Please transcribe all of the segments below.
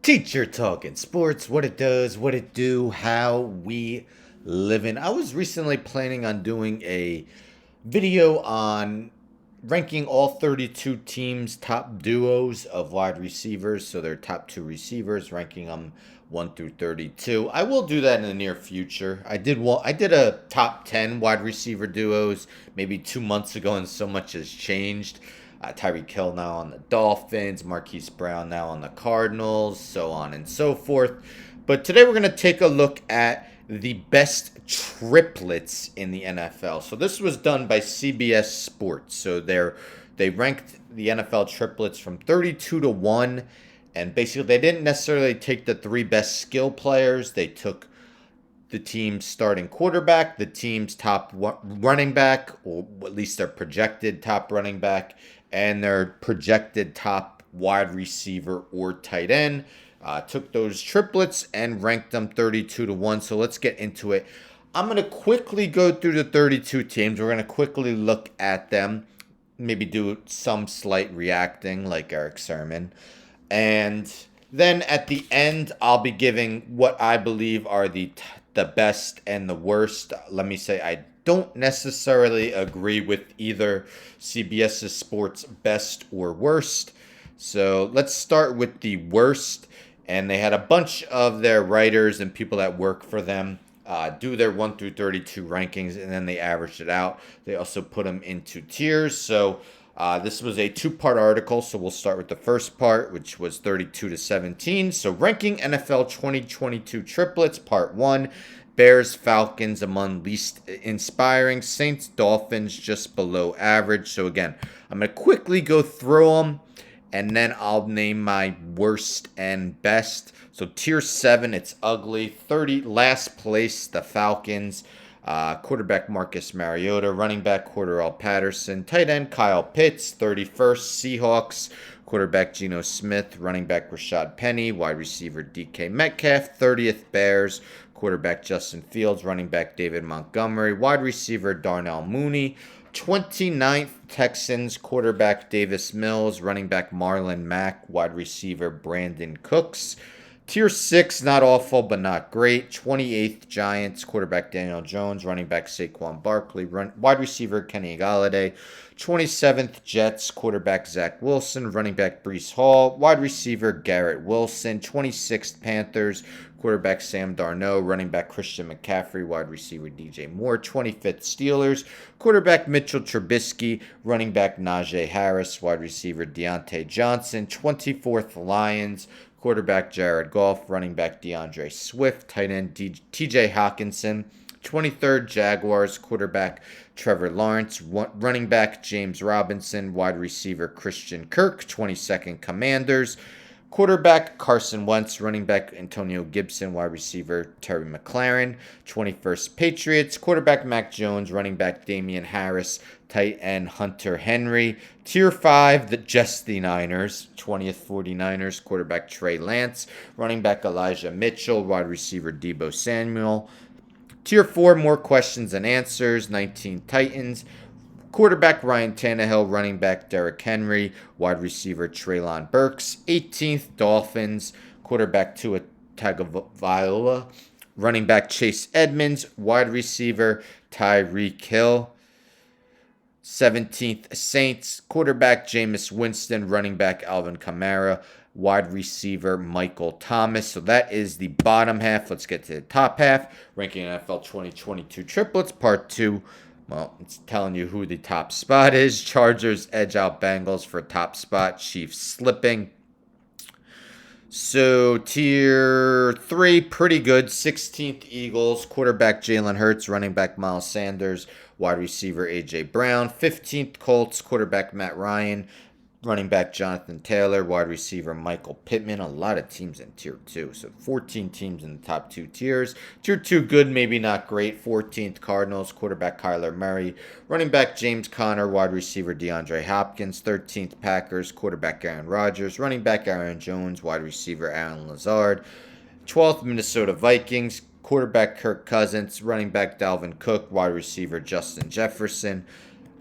Teacher talking sports, what it does, what it do, how we living. I was recently planning on doing a video on ranking all 32 teams' top duos of wide receivers, so their top two receivers, ranking them 1 through 32. I will do that in the near future. I did a top 10 wide receiver duos maybe 2 months ago, and so much has changed. Tyreek Hill now on the Dolphins, Marquise Brown now on the Cardinals, so on and so forth. But today we're going to take a look at the best triplets in the NFL. So this was done by CBS Sports. So they ranked the NFL triplets from 32 to 1, and basically they didn't necessarily take the three best skill players. They took the team's starting quarterback, the team's top running back, or at least their projected top running back, and their projected top wide receiver or tight end. Took those triplets and ranked them 32 to 1. So let's get into it. I'm going to quickly go through the 32 teams. We're going to quickly look at them, maybe do some slight reacting like Eric Sermon. And then at the end, I'll be giving what I believe are the best and the worst. Let me say I don't necessarily agree with either CBS Sports best or worst. So let's start with the worst. And they had a bunch of their writers and people that work for them do their 1 through 32 rankings, and then they averaged it out. They also put them into tiers. So this was a two-part article, so we'll start with the first part, which was 32 to 17. So ranking NFL 2022 triplets, part 1. Bears, Falcons among least inspiring. Saints, Dolphins just below average. So again, I'm going to quickly go through them, and then I'll name my worst and best. So tier 7, it's ugly. 30, last place, the Falcons. Quarterback Marcus Mariota, running back Cordarrelle Patterson, tight end Kyle Pitts, 31st Seahawks, quarterback Geno Smith, running back Rashad Penny, wide receiver DK Metcalf, 30th Bears, quarterback Justin Fields, running back David Montgomery, wide receiver Darnell Mooney, 29th Texans, quarterback Davis Mills, running back Marlon Mack, wide receiver Brandon Cooks. Tier 6, not awful, but not great. 28th Giants, quarterback Daniel Jones, running back Saquon Barkley, wide receiver Kenny Golladay. 27th Jets, quarterback Zach Wilson, running back Breece Hall, wide receiver Garrett Wilson. 26th Panthers, quarterback Sam Darnold, running back Christian McCaffrey, wide receiver DJ Moore. 25th Steelers, quarterback Mitchell Trubisky, running back Najee Harris, wide receiver Deontay Johnson. 24th Lions, quarterback Jared Goff, running back DeAndre Swift, tight end TJ Hawkinson. 23rd Jaguars, quarterback Trevor Lawrence, running back James Robinson, wide receiver Christian Kirk. 22nd Commanders, quarterback Carson Wentz, running back Antonio Gibson, wide receiver Terry McLaurin. 21st Patriots, quarterback Mac Jones, running back Damian Harris, tight end Hunter Henry. Tier 5, the Niners. 20th 49ers, quarterback Trey Lance, running back Elijah Mitchell, wide receiver Deebo Samuel. Tier 4, more questions than answers. 19th Titans, quarterback Ryan Tannehill, running back Derrick Henry, wide receiver Treylon Burks. 18th Dolphins, quarterback Tua Tagovailoa, running back Chase Edmonds, wide receiver Tyreek Hill. 17th Saints, quarterback Jameis Winston, running back Alvin Kamara, wide receiver Michael Thomas. So that is the bottom half. Let's get to the top half. Ranking NFL 2022 triplets, part 2. Well, it's telling you who the top spot is. Chargers edge out Bengals for top spot. Chiefs slipping. So tier 3, pretty good. 16th Eagles, quarterback Jalen Hurts, running back Miles Sanders, wide receiver A.J. Brown. 15th Colts, quarterback Matt Ryan, running back Jonathan Taylor, wide receiver Michael Pittman. A lot of teams in tier 2. So 14 teams in the top 2 tiers. Tier 2, good, maybe not great. 14th Cardinals, quarterback Kyler Murray, running back James Conner, wide receiver DeAndre Hopkins. 13th Packers, quarterback Aaron Rodgers, running back Aaron Jones, wide receiver Aaron Lazard. 12th Minnesota Vikings, quarterback Kirk Cousins, running back Dalvin Cook, wide receiver Justin Jefferson.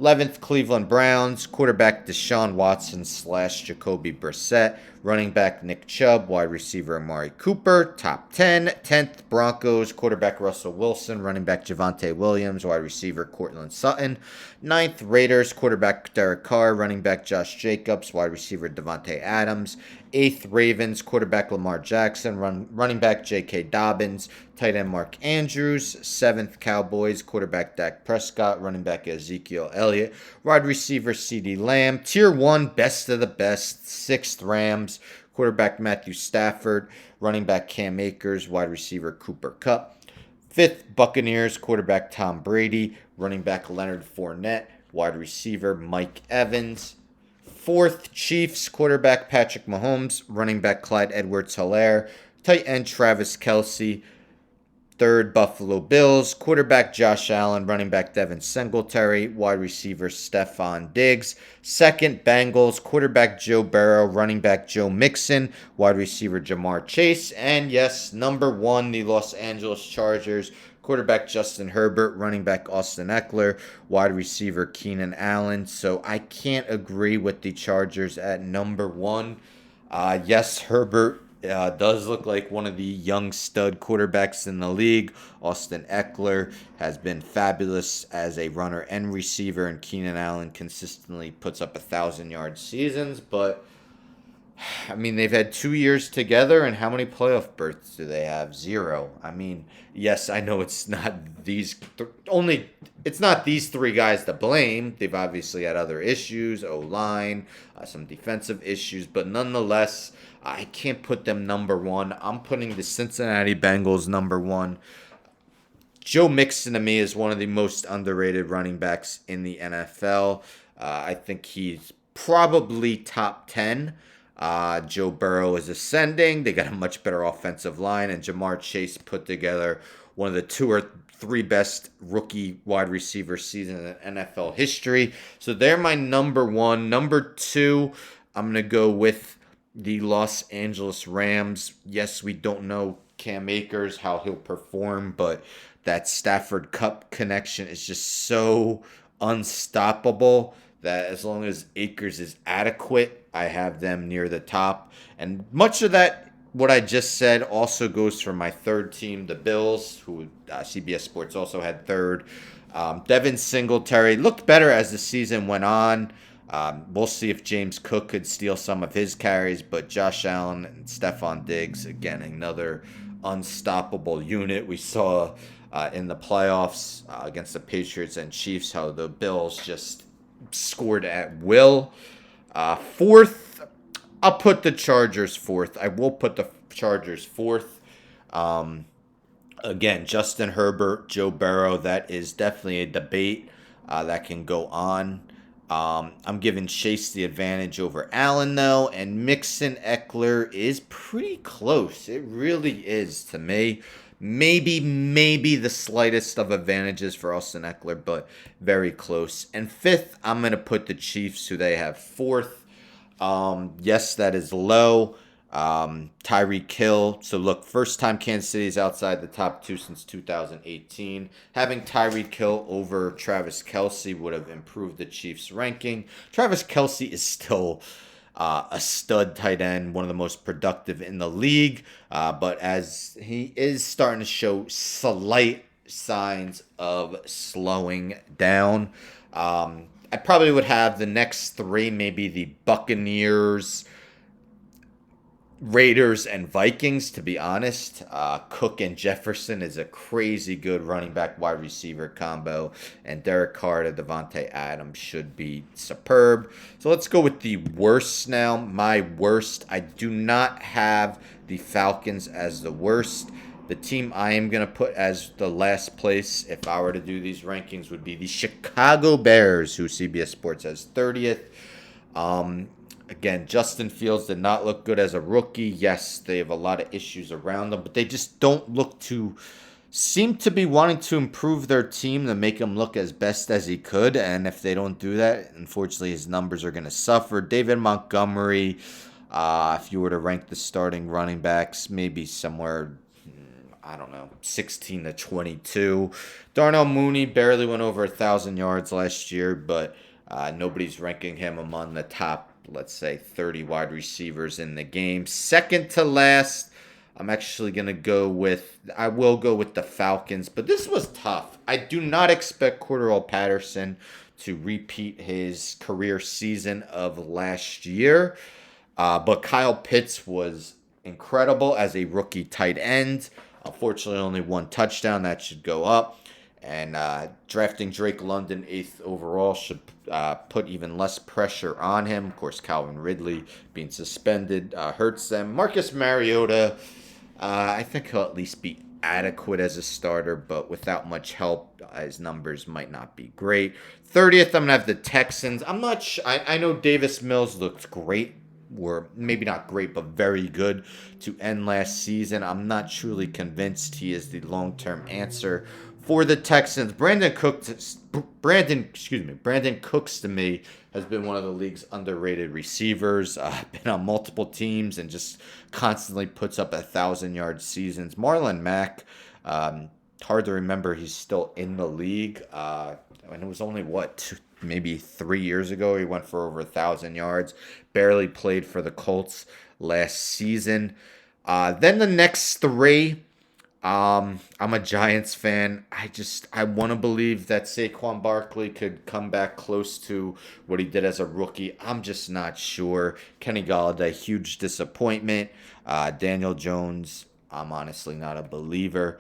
11th, Cleveland Browns, quarterback Deshaun Watson / Jacoby Brissett, Running back Nick Chubb, wide receiver Amari Cooper, top 10. 10th Broncos, quarterback Russell Wilson, running back Javonte Williams, wide receiver Courtland Sutton. 9th Raiders, quarterback Derek Carr, running back Josh Jacobs, wide receiver Devontae Adams. 8th Ravens, quarterback Lamar Jackson, running back J.K. Dobbins, tight end Mark Andrews. 7th Cowboys, quarterback Dak Prescott, running back Ezekiel Elliott, wide receiver CeeDee Lamb. Tier 1, best of the best. 6th Rams, quarterback Matthew Stafford, running back Cam Akers, wide receiver Cooper Kupp. 5th Buccaneers, quarterback Tom Brady, running back Leonard Fournette, wide receiver Mike Evans. 4th Chiefs, quarterback Patrick Mahomes, running back Clyde Edwards-Helaire, tight end Travis Kelce. 3rd Buffalo Bills, quarterback Josh Allen, running back Devin Singletary, wide receiver Stephon Diggs. 2nd Bengals, quarterback Joe Burrow, running back Joe Mixon, wide receiver Jamar Chase. And yes, number 1, the Los Angeles Chargers, quarterback Justin Herbert, running back Austin Eckler, wide receiver Keenan Allen. So I can't agree with the Chargers at number 1. Yes, Herbert does look like one of the young stud quarterbacks in the league. Austin Eckler has been fabulous as a runner and receiver, and Keenan Allen consistently puts up 1,000-yard seasons. But I mean, they've had 2 years together, and how many playoff berths do they have? 0. I mean, yes, I know it's not it's not these 3 guys to blame. They've obviously had other issues, O-line, some defensive issues, but nonetheless, I can't put them number 1. I'm putting the Cincinnati Bengals number 1. Joe Mixon to me is one of the most underrated running backs in the NFL. I think he's probably top 10. Joe Burrow is ascending. They got a much better offensive line, and Jamar Chase put together one of the 2 or 3 best rookie wide receiver seasons in NFL history. So they're my number 1. Number 2, I'm going to go with the Los Angeles Rams. Yes, we don't know Cam Akers, how he'll perform, but that Stafford Kupp connection is just so unstoppable that as long as Akers is adequate, I have them near the top. And much of that, what I just said, also goes for my 3rd team, the Bills, who CBS Sports also had 3rd. Devin Singletary looked better as the season went on. We'll see if James Cook could steal some of his carries, but Josh Allen and Stephon Diggs, again, another unstoppable unit. We saw in the playoffs against the Patriots and Chiefs how the Bills just scored at will. 4th, I'll put the Chargers 4th. I will put the Chargers 4th. Again, Justin Herbert, Joe Burrow, that is definitely a debate that can go on. I'm giving Chase the advantage over Allen, though, and Mixon Eckler is pretty close. It really is to me. Maybe the slightest of advantages for Austin Eckler, but very close. And 5th, I'm going to put the Chiefs, who they have 4th. Yes, that is low. Tyreek Hill. So look, first time Kansas City is outside the top 2 since 2018. Having Tyreek Hill over Travis Kelce would have improved the Chiefs' ranking. Travis Kelce is still a stud tight end, one of the most productive in the league. But as he is starting to show slight signs of slowing down, I probably would have the next 3, maybe the Buccaneers, Raiders, and Vikings, to be honest. Cook and Jefferson is a crazy good running back wide receiver combo, and Derek Carr to Devontae Adams should be superb. So let's go with the worst now. My worst, I do not have the Falcons as the worst. The team I am going to put as the last place, if I were to do these rankings, would be the Chicago Bears, who CBS Sports has 30th. Again, Justin Fields did not look good as a rookie. Yes, they have a lot of issues around them, but they just don't seem to be wanting to improve their team to make him look as best as he could. And if they don't do that, unfortunately, his numbers are going to suffer. David Montgomery, if you were to rank the starting running backs, maybe somewhere, I don't know, 16 to 22. Darnell Mooney barely went over 1,000 yards last year, but nobody's ranking him among the top let's say 30 wide receivers in the game. Second to last, I will go with the Falcons, but this was tough. I do not expect Cordell Patterson to repeat his career season of last year. But Kyle Pitts was incredible as a rookie tight end. Unfortunately, only one touchdown. That should go up. And drafting Drake London 8th overall should put even less pressure on him. Of course, Calvin Ridley being suspended hurts them. Marcus Mariota, I think he'll at least be adequate as a starter, but without much help, his numbers might not be great. 30th, I'm going to have the Texans. I'm not sure. I know Davis Mills looked great, were maybe not great, but very good to end last season. I'm not truly convinced he is the long-term answer for the Texans. Brandon Cooks to me has been one of the league's underrated receivers. Been on multiple teams and just constantly puts up 1,000-yard seasons. Marlon Mack, hard to remember he's still in the league. And it was only maybe 3 years ago he went for over 1,000 yards. Barely played for the Colts last season. Then the next three. I'm a Giants fan. I want to believe that Saquon Barkley could come back close to what he did as a rookie. I'm just not sure. Kenny Golladay, huge disappointment. Daniel Jones, I'm honestly not a believer.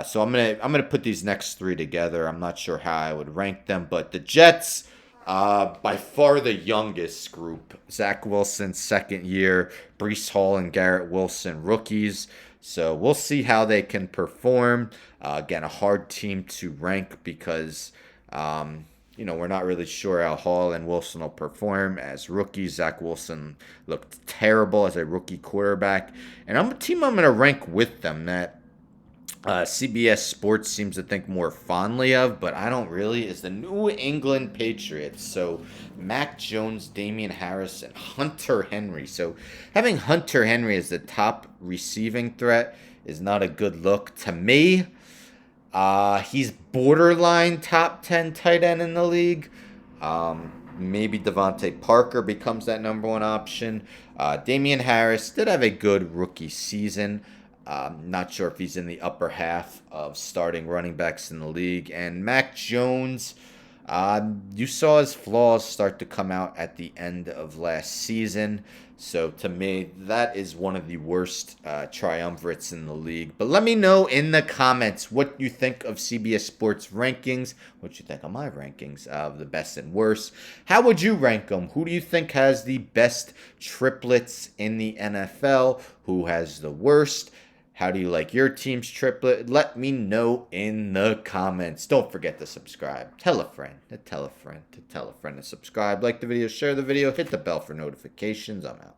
So I'm gonna put these next three together. I'm not sure how I would rank them, but the Jets, by far the youngest group. Zach Wilson, second year. Breece Hall and Garrett Wilson, rookies. So we'll see how they can perform. Again, a hard team to rank because, we're not really sure how Hall and Wilson will perform as rookies. Zach Wilson looked terrible as a rookie quarterback. And I'm going to rank with them that CBS Sports seems to think more fondly of, but I don't really, is the New England Patriots. So Mac Jones, Damian Harris, and Hunter Henry. So having Hunter Henry as the top receiving threat is not a good look to me. He's borderline top 10 tight end in the league. Maybe Devontae Parker becomes that number one option. Damian Harris did have a good rookie season. Not sure if he's in the upper half of starting running backs in the league. And Mac Jones, you saw his flaws start to come out at the end of last season. So to me, that is one of the worst triumvirates in the league. But let me know in the comments what you think of CBS Sports rankings, what you think of my rankings of the best and worst. How would you rank them? Who do you think has the best triplets in the NFL? Who has the worst? How do you like your team's triplet? Let me know in the comments. Don't forget to subscribe. Tell a friend, to tell a friend, to tell a friend to subscribe. Like the video, share the video, hit the bell for notifications. I'm out.